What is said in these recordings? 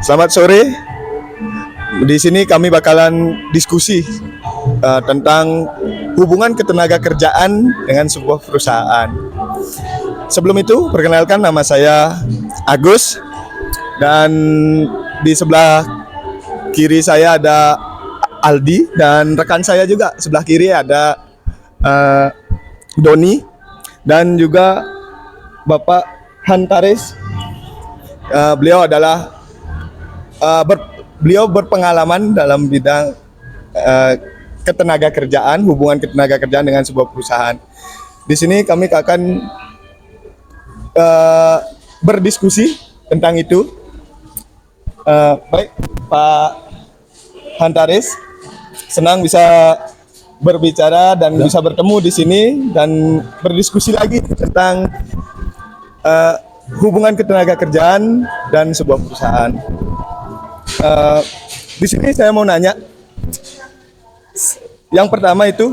Selamat sore. Di sini kami bakalan diskusi tentang hubungan ketenaga kerjaan dengan sebuah perusahaan. Sebelum itu, perkenalkan nama saya Agus dan di sebelah kiri saya ada Aldi dan rekan saya juga sebelah kiri ada Doni dan juga Bapak Hantaris. Beliau adalah beliau berpengalaman dalam bidang ketenaga kerjaan, hubungan ketenaga kerjaan dengan sebuah perusahaan. Di sini kami akan berdiskusi tentang itu. Baik, Pak Hantaris, senang bisa berbicara dan bisa bertemu di sini dan berdiskusi lagi tentang hubungan ketenaga kerjaan dan sebuah perusahaan. Di sini saya mau nanya, yang pertama itu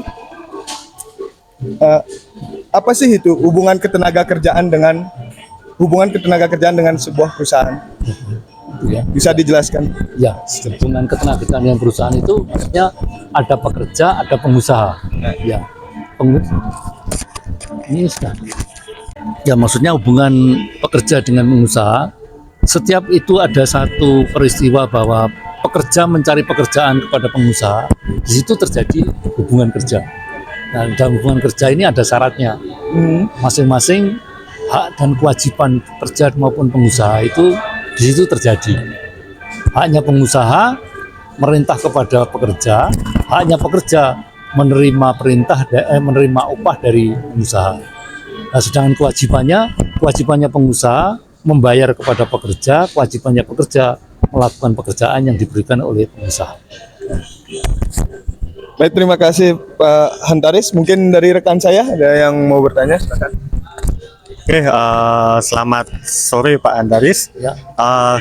apa sih itu hubungan ketenaga kerjaan dengan sebuah perusahaan? Ya. Bisa dijelaskan? Ya, hubungan ketenaga kerjaan dengan perusahaan itu maksudnya ada pekerja, ada pengusaha. Ya, ini sudah. Ya, maksudnya hubungan pekerja dengan pengusaha, setiap itu ada satu peristiwa bahwa pekerja mencari pekerjaan kepada pengusaha, di situ terjadi hubungan kerja. Nah, dalam hubungan kerja ini ada syaratnya. Masing-masing hak dan kewajiban pekerja maupun pengusaha itu di situ terjadi. Haknya pengusaha merintah kepada pekerja, haknya pekerja menerima menerima upah dari pengusaha. Nah, sedangkan kewajibannya pengusaha membayar kepada pekerja, kewajibannya pekerja melakukan pekerjaan yang diberikan oleh pengusaha. Baik, terima kasih Pak Hantaris. Mungkin dari rekan saya ada yang mau bertanya, silakan. Oke, selamat sore Pak Hantaris. Ya.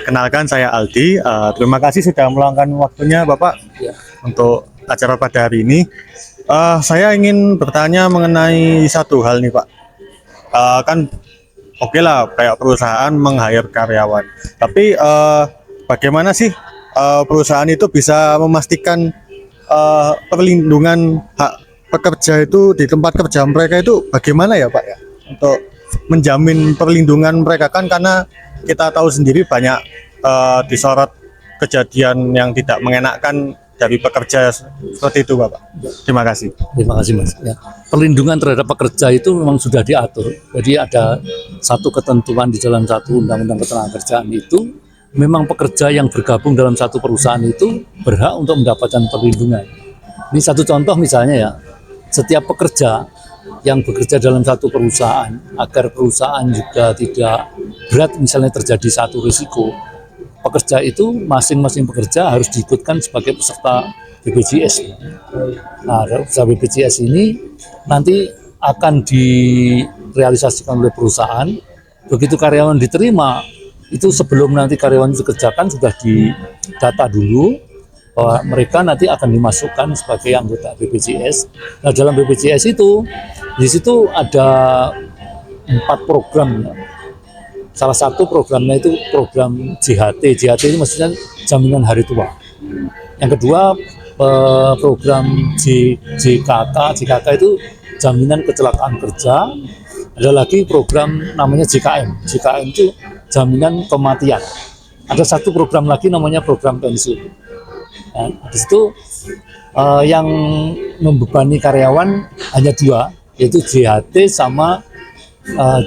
Kenalkan saya Aldi. Terima kasih sudah meluangkan waktunya Bapak untuk acara pada hari ini. Saya ingin bertanya mengenai satu hal nih Pak. Kan oke lah kayak perusahaan meng-hire karyawan. Tapi bagaimana sih perusahaan itu bisa memastikan perlindungan hak pekerja itu di tempat kerja mereka itu bagaimana ya Pak ya? Untuk menjamin perlindungan mereka, kan karena kita tahu sendiri banyak disorot kejadian yang tidak mengenakan dari pekerja seperti itu Bapak. Terima kasih. Terima kasih Mas. Ya. Perlindungan terhadap pekerja itu memang sudah diatur. Jadi ada satu ketentuan di dalam satu undang-undang ketenagakerjaan itu, memang pekerja yang bergabung dalam satu perusahaan itu berhak untuk mendapatkan perlindungan. Ini satu contoh misalnya ya, setiap pekerja yang bekerja dalam satu perusahaan, agar perusahaan juga tidak berat misalnya terjadi satu risiko, pekerja itu masing-masing pekerja harus diikutkan sebagai peserta BPJS. Nah, peserta BPJS ini nanti akan direalisasikan oleh perusahaan. Begitu karyawan diterima, itu sebelum nanti karyawan itu dikerjakan sudah didata dulu bahwa mereka nanti akan dimasukkan sebagai anggota BPJS. Nah, dalam BPJS itu, di situ ada 4 program. Salah satu programnya itu program JHT. JHT ini maksudnya jaminan hari tua. Yang kedua program JKK. JKK itu jaminan kecelakaan kerja. Ada lagi program namanya JKM. JKM itu jaminan kematian. Ada satu program lagi namanya program pensiun. Nah, di situ yang membebani karyawan hanya 2, yaitu JHT sama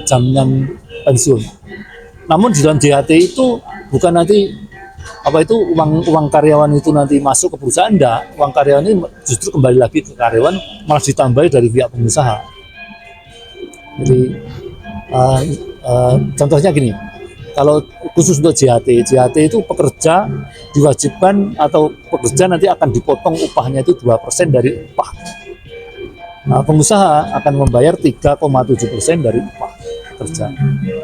jaminan pensiun. Namun di dalam JHT itu bukan nanti uang karyawan itu nanti masuk ke perusahaan, enggak. Uang karyawan ini justru kembali lagi ke karyawan, malah ditambahi dari pihak pengusaha. Jadi contohnya gini, kalau khusus untuk JHT itu pekerja diwajibkan atau pekerja nanti akan dipotong upahnya itu 2% dari upah. Nah, pengusaha akan membayar 3,7% dari upah kerja.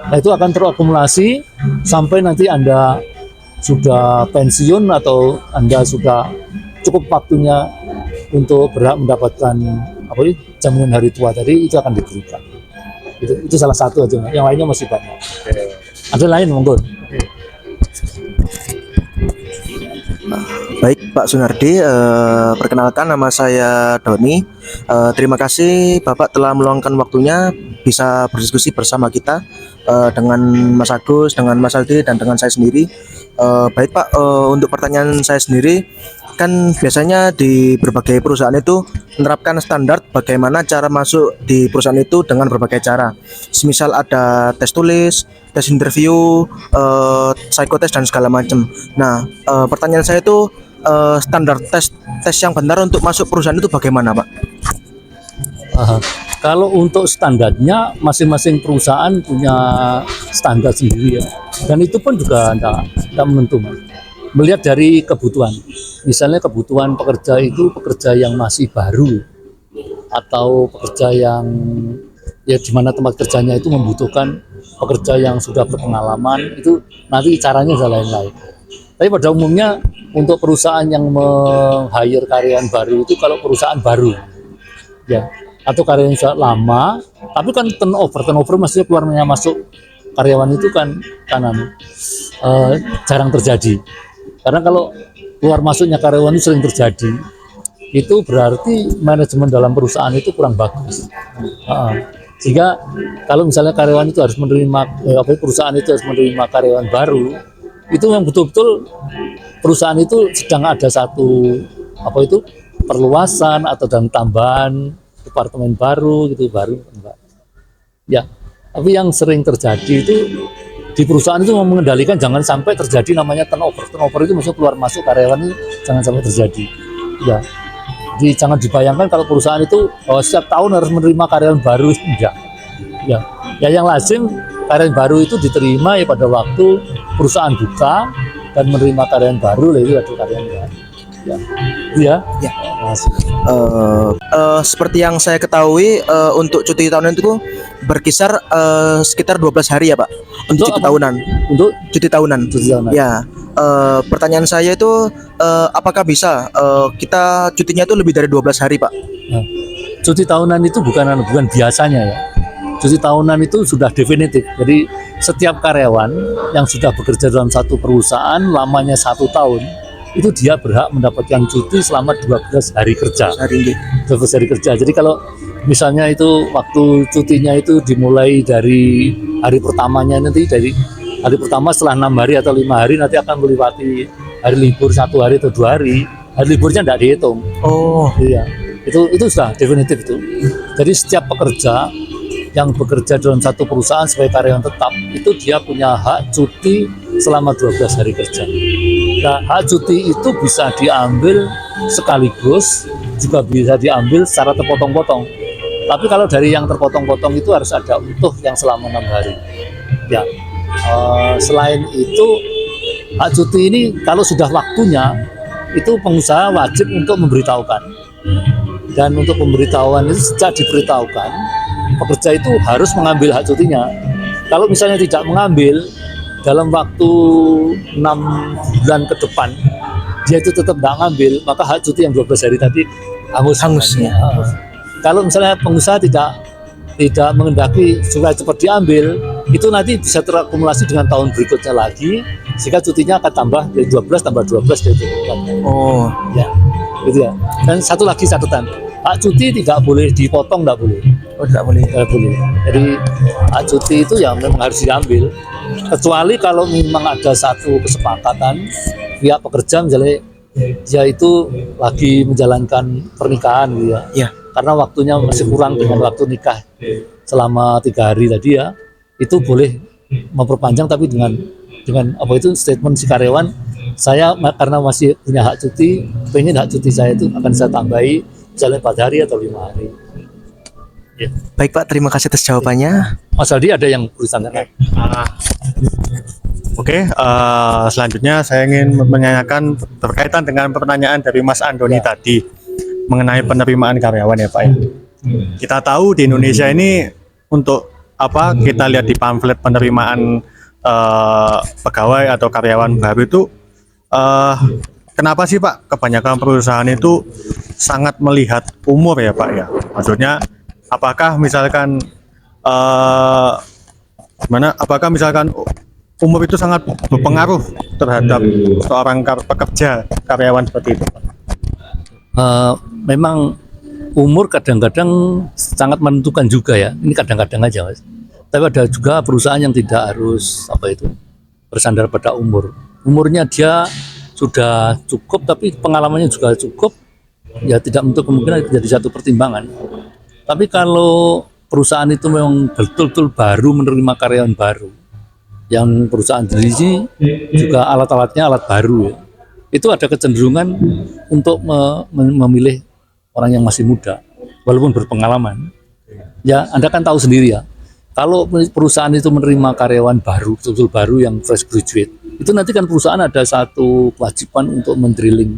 Nah, itu akan terakumulasi sampai nanti Anda sudah pensiun atau Anda sudah cukup waktunya untuk berhak mendapatkan jaminan hari tua tadi, itu akan diberikan. Itu salah satu aja, yang lainnya masih banyak. Ada lain monggo. Baik Pak Sunardi, perkenalkan nama saya Doni. Terima kasih Bapak telah meluangkan waktunya bisa berdiskusi bersama kita dengan Mas Agus, dengan Mas Aldi, dan dengan saya sendiri. Baik Pak, untuk pertanyaan saya sendiri, kan biasanya di berbagai perusahaan itu menerapkan standar bagaimana cara masuk di perusahaan itu dengan berbagai cara. Semisal ada tes tulis, tes interview, psikotes dan segala macam. Nah, pertanyaan saya itu standar tes yang benar untuk masuk perusahaan itu bagaimana, Pak? Kalau untuk standarnya masing-masing perusahaan punya standar sendiri ya, dan itu pun juga tidak menentu, Mas. Melihat dari kebutuhan, misalnya kebutuhan pekerja itu pekerja yang masih baru atau pekerja yang ya di mana tempat kerjanya itu membutuhkan pekerja yang sudah berpengalaman, itu nanti caranya sudah lain-lain. Tapi pada umumnya untuk perusahaan yang meng-hire karyawan baru itu kalau perusahaan baru ya atau karyawan sudah lama, tapi kan turnover maksudnya keluarnya masuk karyawan itu kan jarang terjadi. Karena kalau keluar masuknya karyawan itu sering terjadi, itu berarti manajemen dalam perusahaan itu kurang bagus. Sehingga kalau misalnya karyawan itu harus menerima, perusahaan itu harus menerima karyawan baru, itu yang betul-betul perusahaan itu sedang ada satu perluasan atau dan tambahan departemen baru gitu enggak. Ya, tapi yang sering terjadi itu di perusahaan itu mengendalikan jangan sampai terjadi namanya turnover. Turnover itu maksudnya keluar masuk karyawan itu jangan sampai terjadi. Ya, jadi jangan dibayangkan kalau perusahaan itu setiap tahun harus menerima karyawan baru, enggak. Ya, yang lazim karyawan baru itu diterima ya pada waktu perusahaan buka dan menerima karyawan baru, itu ada karyawan baru. Ya, ya. Seperti yang saya ketahui, untuk cuti tahunan itu berkisar sekitar 12 hari ya Pak, untuk cuti tahunan. Untuk cuti tahunan. Ya, pertanyaan saya itu apakah bisa kita cutinya itu lebih dari 12 hari Pak? Nah, cuti tahunan itu bukan biasanya ya. Cuti tahunan itu sudah definitif. Jadi setiap karyawan yang sudah bekerja dalam satu perusahaan lamanya 1 tahun, itu dia berhak mendapatkan cuti selama 12 hari kerja. 12 hari kerja. Jadi kalau misalnya itu waktu cutinya itu dimulai dari hari pertamanya, nanti dari hari pertama setelah 6 hari atau 5 hari nanti akan melewati hari libur 1 hari atau 2 hari. Hari liburnya tidak dihitung. Oh iya, itu sudah definitif itu. Jadi setiap pekerja yang bekerja dalam satu perusahaan sebagai karyawan tetap itu dia punya hak cuti selama 12 hari kerja. Nah, hak cuti itu bisa diambil sekaligus, juga bisa diambil secara terpotong-potong. Tapi kalau dari yang terpotong-potong itu harus ada utuh yang selama 6 hari. Ya, selain itu hak cuti ini kalau sudah waktunya itu pengusaha wajib untuk memberitahukan. Dan untuk pemberitahuan itu sejak diberitahukan, pekerja itu harus mengambil hak cutinya. Kalau misalnya tidak mengambil dalam waktu 6 bulan ke depan, dia itu tetap tidak mengambil, maka hak cuti yang 12 hari tadi hangus. Ya. Kalau misalnya pengusaha tidak mengendaki supaya cepat diambil, itu nanti bisa terakumulasi dengan tahun berikutnya lagi, sehingga cutinya akan tambah dari 12 tambah 12 dari 24. Oh ya, gitu ya. Dan satu lagi catatan, hak cuti tidak boleh dipotong, tidak boleh. Oh, tidak boleh. Tidak boleh. Jadi hak cuti itu yang memang harus diambil, kecuali kalau memang ada satu kesepakatan pihak pekerja misalnya dia itu lagi menjalankan pernikahan gitu ya. Ya. Karena waktunya masih kurang dengan waktu nikah selama 3 hari tadi ya, itu boleh memperpanjang tapi dengan statement si karyawan, saya karena masih punya hak cuti, pengen hak cuti saya itu akan saya tambahi misalnya 4 hari atau 5 hari. Ya. Baik Pak, terima kasih atas jawabannya. Mas Aldi ada yang perlu ditanyakan? Oke, selanjutnya saya ingin menanyakan berkaitan dengan pertanyaan dari Mas Andoni tadi mengenai penerimaan karyawan ya Pak ya. Kita tahu di Indonesia ini untuk apa kita lihat di pamflet penerimaan pegawai atau karyawan baru itu kenapa sih Pak kebanyakan perusahaan itu sangat melihat umur ya Pak ya? Maksudnya apakah misalkan apakah misalkan umur itu sangat berpengaruh terhadap seorang pekerja karyawan seperti itu, Pak? Memang umur kadang-kadang sangat menentukan juga ya. Ini kadang-kadang aja, Mas. Tapi ada juga perusahaan yang tidak harus bersandar pada umur. Umurnya dia sudah cukup, tapi pengalamannya juga cukup, ya tidak untuk kemungkinan jadi satu pertimbangan. Tapi kalau perusahaan itu memang betul-betul baru menerima karyawan baru, yang perusahaan sendiri juga alat-alatnya alat baru ya, itu ada kecenderungan untuk memilih orang yang masih muda walaupun berpengalaman. Ya Anda kan tahu sendiri ya, kalau perusahaan itu menerima karyawan baru, betul-betul baru yang fresh graduate, itu nanti kan perusahaan ada satu kewajiban untuk mendrilling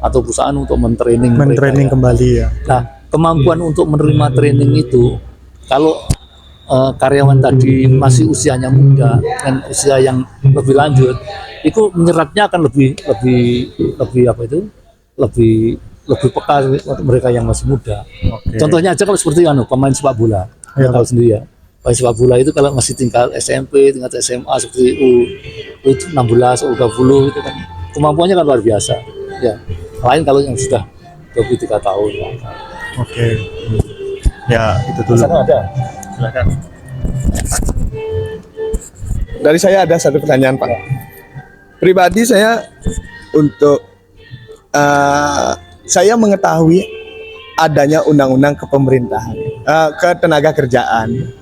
atau perusahaan untuk mentraining mereka, ya. Kembali ya. Nah, kemampuan untuk menerima training itu, kalau karyawan tadi masih usianya muda dan usia yang lebih lanjut, itu menyerapnya akan lebih peka mereka yang masih muda. Contohnya aja kalau seperti pemain sepak bola, Ya, tahu sendiri ya. Pemain sepak bola itu kalau masih tingkat SMP, tingkat SMA seperti U16, U20 itu kan kemampuannya kan luar biasa. Ya, lain kalau yang sudah 23 tahun. Oke. Ya, itu dulu. Sana ada. Silakan. Dari saya ada satu pertanyaan, Pak. Pribadi saya saya mengetahui adanya undang-undang kepemerintahan, ketenaga kerjaan,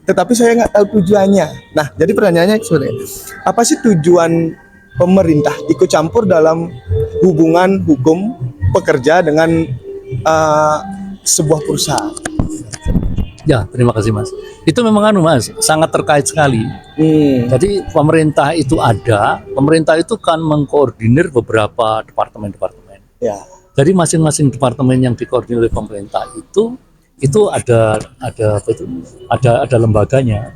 tetapi saya nggak tahu tujuannya. Nah, jadi pertanyaannya sebenarnya, apa sih tujuan pemerintah ikut campur dalam hubungan hukum pekerja dengan sebuah perusahaan? Ya, terima kasih Mas. Itu memang Mas, sangat terkait sekali. Jadi pemerintah itu kan mengkoordinir beberapa departemen-departemen. Ya. Jadi masing-masing departemen yang dikoordinir oleh pemerintah itu ada lembaganya.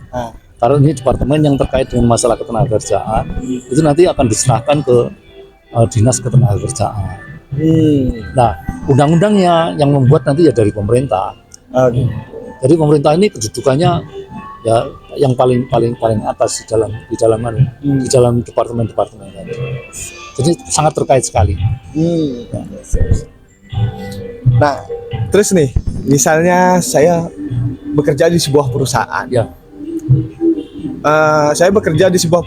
Kalau ini departemen yang terkait dengan masalah ketenagakerjaan, itu nanti akan diserahkan ke dinas ketenagakerjaan. Nah, undang-undangnya yang membuat nanti ya dari pemerintah. Jadi pemerintah ini kedudukannya ya yang paling atas di dalam departemen-departemen tadi. Jadi sangat terkait sekali. Nah, terus nih, misalnya saya bekerja di sebuah perusahaan. Ya. Saya bekerja di sebuah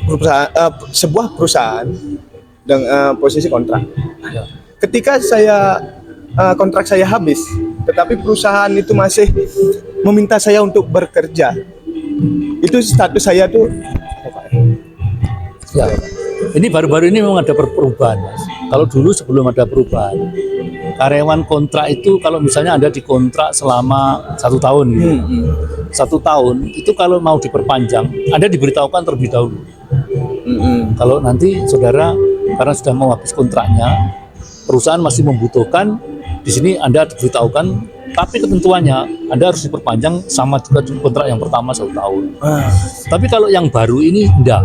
perusahaan dengan posisi kontrak. Ya. Ketika kontrak saya habis, tetapi perusahaan itu masih meminta saya untuk bekerja, itu status saya tuh apa? Ya. Ini baru-baru ini memang ada perubahan, Mas. Kalau dulu sebelum ada perubahan, karyawan kontrak itu kalau misalnya Anda dikontrak selama 1 tahun gitu. 1 tahun itu kalau mau diperpanjang, Anda diberitahukan terlebih dahulu. Kalau nanti saudara karena sudah mau habis kontraknya, perusahaan masih membutuhkan, di sini Anda diberitahukan, tapi ketentuannya Anda harus diperpanjang sama juga kontrak yang pertama 1 tahun. Tapi kalau yang baru ini enggak.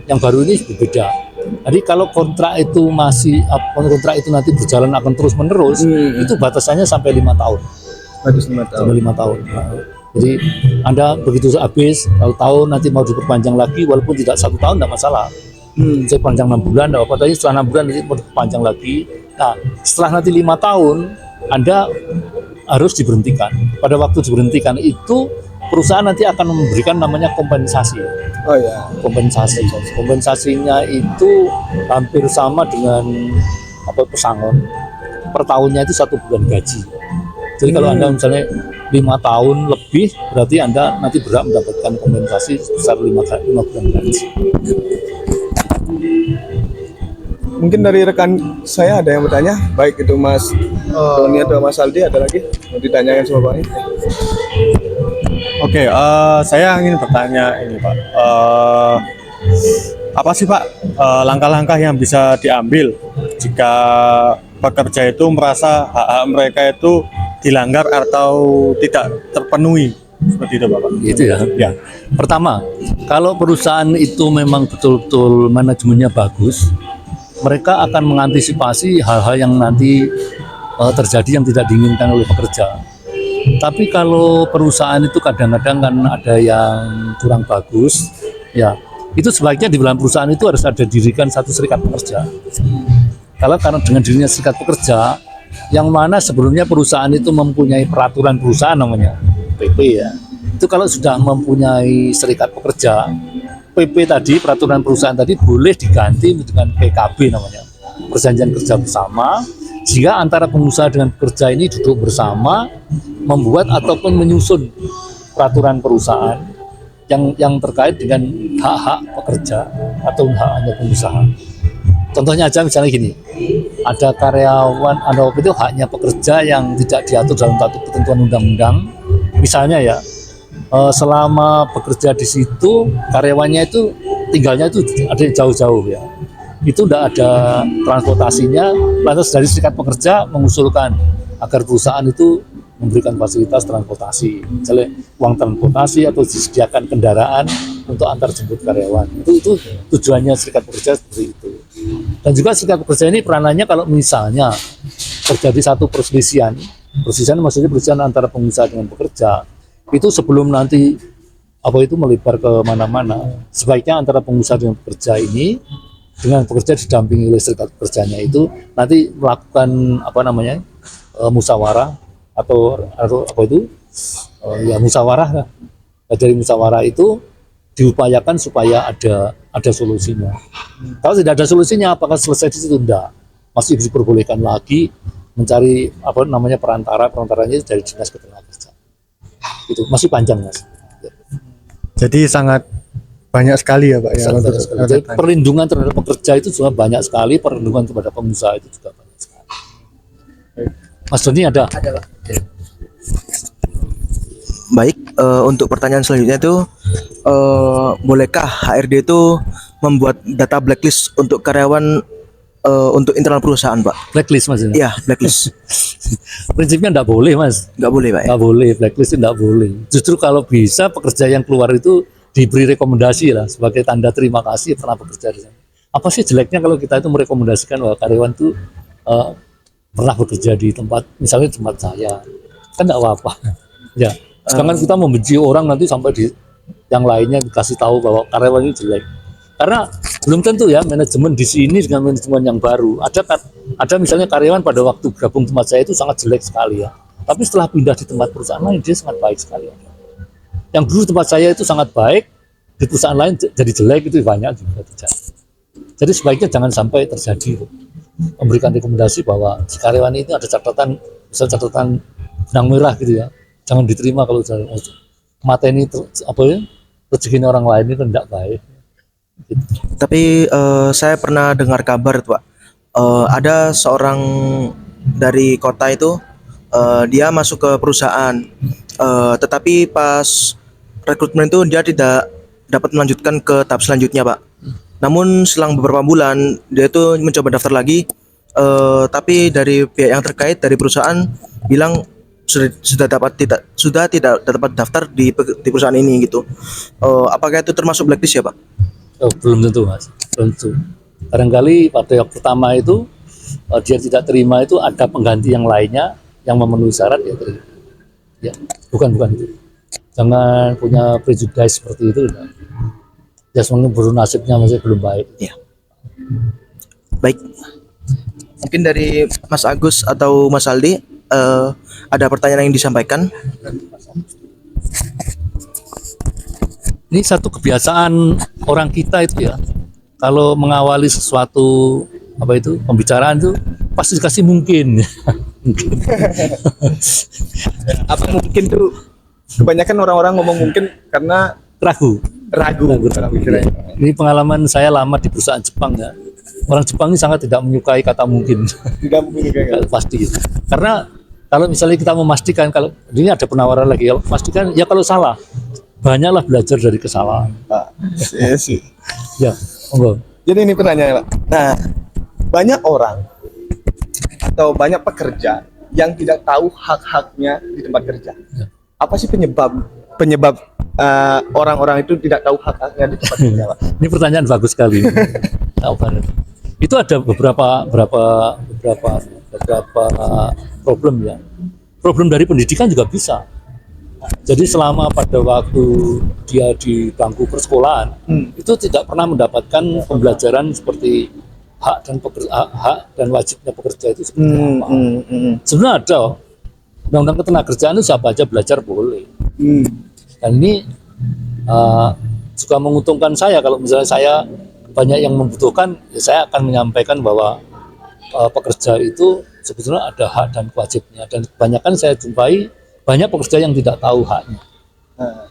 Yang baru ini berbeda. Jadi kalau kontrak itu nanti berjalan akan terus menerus, itu batasannya sampai 5 tahun. Sampai 5 tahun. Nah, jadi Anda begitu habis 1 tahun nanti mau diperpanjang lagi, walaupun tidak 1 tahun tidak masalah. Saya panjang 6 bulan, tidak apa-apa. Tapi setelah 6 bulan nanti mau diperpanjang lagi. Nah, setelah nanti 5 tahun, Anda harus diberhentikan. Pada waktu diberhentikan itu perusahaan nanti akan memberikan namanya kompensasi. Oh ya. Kompensasinya itu hampir sama dengan pesangon. Per tahunnya itu 1 bulan gaji. Jadi kalau Anda misalnya 5 tahun lebih, berarti Anda nanti berhak mendapatkan kompensasi sebesar 5 bulan gaji. Mungkin dari rekan saya ada yang bertanya, baik itu Mas Tony atau Mas Aldi, ada lagi mau ditanyakan sama Pak ini? Oke, saya ingin bertanya ini Pak, apa sih Pak langkah-langkah yang bisa diambil jika pekerja itu merasa hak-hak mereka itu dilanggar atau tidak terpenuhi, seperti itu Bapak? Gitu ya. Ya. Pertama, kalau perusahaan itu memang betul-betul manajemennya bagus, mereka akan mengantisipasi hal-hal yang nanti terjadi yang tidak diinginkan oleh pekerja. Tapi kalau perusahaan itu kadang-kadang kan ada yang kurang bagus, ya itu sebaiknya di dalam perusahaan itu harus ada dirikan satu serikat pekerja. Kalau karena dengan dirinya serikat pekerja, yang mana sebelumnya perusahaan itu mempunyai peraturan perusahaan namanya PP ya. Itu kalau sudah mempunyai serikat pekerja, PP tadi, peraturan perusahaan tadi boleh diganti dengan PKB namanya, perjanjian kerja bersama, sehingga antara pengusaha dengan pekerja ini duduk bersama membuat ataupun menyusun peraturan perusahaan yang terkait dengan hak-hak pekerja atau hak-haknya pengusaha. Contohnya aja misalnya gini, ada karyawan, ada itu haknya pekerja yang tidak diatur dalam satu ketentuan undang-undang. Misalnya ya, selama bekerja di situ karyawannya itu tinggalnya itu ada yang jauh-jauh ya, itu tidak ada transportasinya. Lantas dari serikat pekerja mengusulkan agar perusahaan itu memberikan fasilitas transportasi, misalnya uang transportasi atau disediakan kendaraan untuk antar jemput karyawan. Itu tujuannya serikat pekerja seperti itu. Dan juga serikat pekerja ini peranannya kalau misalnya terjadi satu perselisihan maksudnya perselisihan antara pengusaha dengan pekerja, itu sebelum nanti melebar ke mana-mana, sebaiknya antara pengusaha dengan pekerja ini dengan pekerja didampingi oleh serikat pekerjanya itu nanti melakukan musyawarah atau musyawarah. Nah, dari musyawarah itu diupayakan supaya ada solusinya. Kalau tidak ada solusinya, apakah selesai di situ? Enggak, masih diperbolehkan lagi mencari perantaranya dari dinas ketenagakerjaan. Itu masih panjang mas. Jadi sangat banyak sekali ya Pak ya. Sangat banyak sekali. Jadi perlindungan terhadap pekerja itu juga banyak sekali, perlindungan kepada pengusaha itu juga banyak sekali. Mas Doni ada? Ada Pak. Baik, untuk pertanyaan selanjutnya itu bolehkah HRD itu membuat data blacklist untuk karyawan untuk internal perusahaan, Pak? Blacklist mas? Iya, blacklist. Prinsipnya enggak boleh mas. Nggak boleh, Pak. Ya? Nggak boleh, blacklist enggak boleh. Justru kalau bisa pekerja yang keluar itu diberi rekomendasi lah sebagai tanda terima kasih pernah bekerja di sana. Apa sih jeleknya kalau kita itu merekomendasikan bahwa karyawan itu pernah bekerja di tempat, misalnya tempat saya, kan enggak apa-apa. Ya. Sedangkan kita membenci orang nanti sampai di yang lainnya dikasih tahu bahwa karyawan ini jelek. Karena belum tentu ya manajemen di sini dengan manajemen yang baru. Ada misalnya karyawan pada waktu gabung tempat saya itu sangat jelek sekali ya. Tapi setelah pindah di tempat perusahaan lain dia sangat baik sekali. Yang dulu tempat saya itu sangat baik, di perusahaan lain jadi jelek, itu banyak juga terjadi. Jadi sebaiknya jangan sampai terjadi. Memberikan rekomendasi bahwa si karyawan itu ada catatan, misalnya catatan benang merah gitu ya. Jangan diterima kalau mateni rezeki orang lain itu tidak baik. Gitu. Tapi saya pernah dengar kabar tuh, Pak. Ada seorang dari kota itu dia masuk ke perusahaan, tetapi pas rekrutmen itu dia tidak dapat melanjutkan ke tahap selanjutnya, Pak. Namun selang beberapa bulan dia itu mencoba daftar lagi, tapi dari pihak yang terkait dari perusahaan bilang sudah tidak dapat daftar di perusahaan ini gitu. Apakah itu termasuk blacklist ya, Pak? Oh, belum tentu mas, belum tentu. Barangkali pada yang pertama itu dia tidak terima, itu ada pengganti yang lainnya yang memenuhi syarat ya terima. Ya, bukan itu. Jangan punya prejudice seperti itu. Ya semuanya nasibnya masih belum baik. Ya. Baik. Mungkin dari Mas Agus atau Mas Aldi ada pertanyaan yang disampaikan? Ini satu kebiasaan orang kita itu ya, kalau mengawali sesuatu pembicaraan itu pasti dikasih mungkin. Apa mungkin tuh kebanyakan orang-orang ngomong mungkin karena ragu. Ini pengalaman saya lama di perusahaan Jepang ya. Orang Jepang ini sangat tidak menyukai kata mungkin. Tidak mungkin Pasti. Karena kalau misalnya kita memastikan, kalau ini ada penawaran lagi, kalau pastikan ya kalau salah, banyaklah belajar dari kesalahan. Iya sih. Ya, monggo. Jadi ini pertanyaan, Pak. Nah, banyak orang atau banyak pekerja yang tidak tahu hak-haknya di tempat kerja. Ya. Apa sih penyebab orang-orang itu tidak tahu hak-haknya di tempat kerja, Pak? Ini pertanyaan bagus sekali. Itu ada beberapa problem ya. Problem dari pendidikan juga bisa. Jadi selama pada waktu dia di bangku persekolahan itu tidak pernah mendapatkan pembelajaran seperti hak dan wajibnya pekerja itu seperti apa. Sebenarnya ada undang-undang ketenagakerjaan itu siapa aja belajar boleh. Dan ini juga menguntungkan saya kalau misalnya saya banyak yang membutuhkan, ya saya akan menyampaikan bahwa pekerja itu sebetulnya ada hak dan wajibnya. Dan kebanyakan saya jumpai banyak pekerja yang tidak tahu haknya.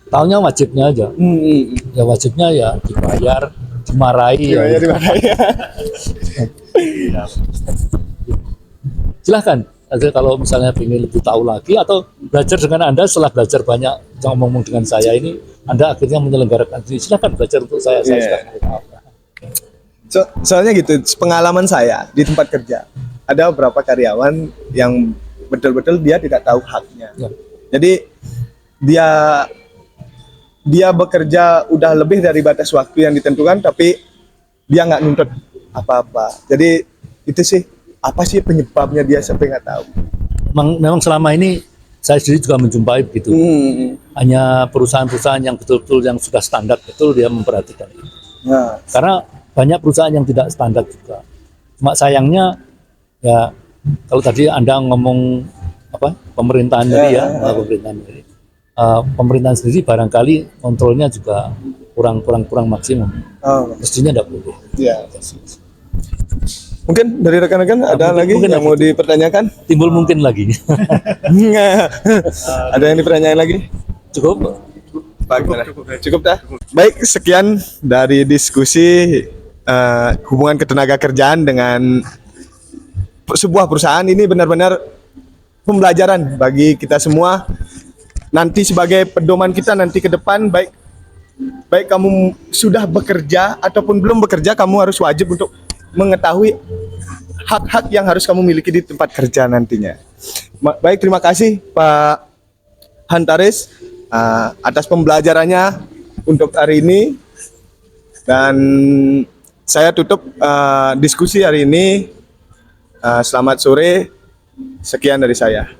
Taunya wajibnya aja. Ya wajibnya ya dibayar, dimarahi. Silahkan. Kalau misalnya ingin lebih tahu lagi atau belajar dengan Anda setelah belajar banyak yang ngomong dengan saya ini, Anda akhirnya menyelenggarakan diri. Silahkan belajar untuk saya. Saya sudah tahu. Soalnya gitu, pengalaman saya di tempat kerja ada beberapa karyawan yang betul-betul dia tidak tahu haknya. Ya. Jadi dia bekerja udah lebih dari batas waktu yang ditentukan, tapi dia nggak nuntut apa-apa. Jadi itu sih, apa sih penyebabnya dia sampai nggak tahu? Memang selama ini saya sendiri juga menjumpai begitu. Hanya perusahaan-perusahaan yang betul-betul yang sudah standar betul dia memperhatikan itu. Nah, Karena banyak perusahaan yang tidak standar juga. Cuma sayangnya ya kalau tadi Anda ngomong apa pemerintahan tadi pemerintahan sendiri barangkali kontrolnya juga kurang maksimum. Mestinya tidak boleh. ya. Mungkin dari rekan-rekan ada lagi mungkin yang mau dipertanyakan? Timbul mungkin lagi. Ada yang dipertanyakan lagi? Cukup. Cukup dah. Baik, sekian dari diskusi hubungan ketenaga kerjaan dengan sebuah perusahaan. Ini benar-benar pembelajaran bagi kita semua. Nanti sebagai pedoman kita nanti ke depan, baik kamu sudah bekerja ataupun belum bekerja, kamu harus wajib untuk mengetahui hak-hak yang harus kamu miliki di tempat kerja nantinya. Baik, terima kasih Pak Hantaris atas pembelajarannya untuk hari ini, dan saya tutup diskusi hari ini. Selamat sore, sekian dari saya.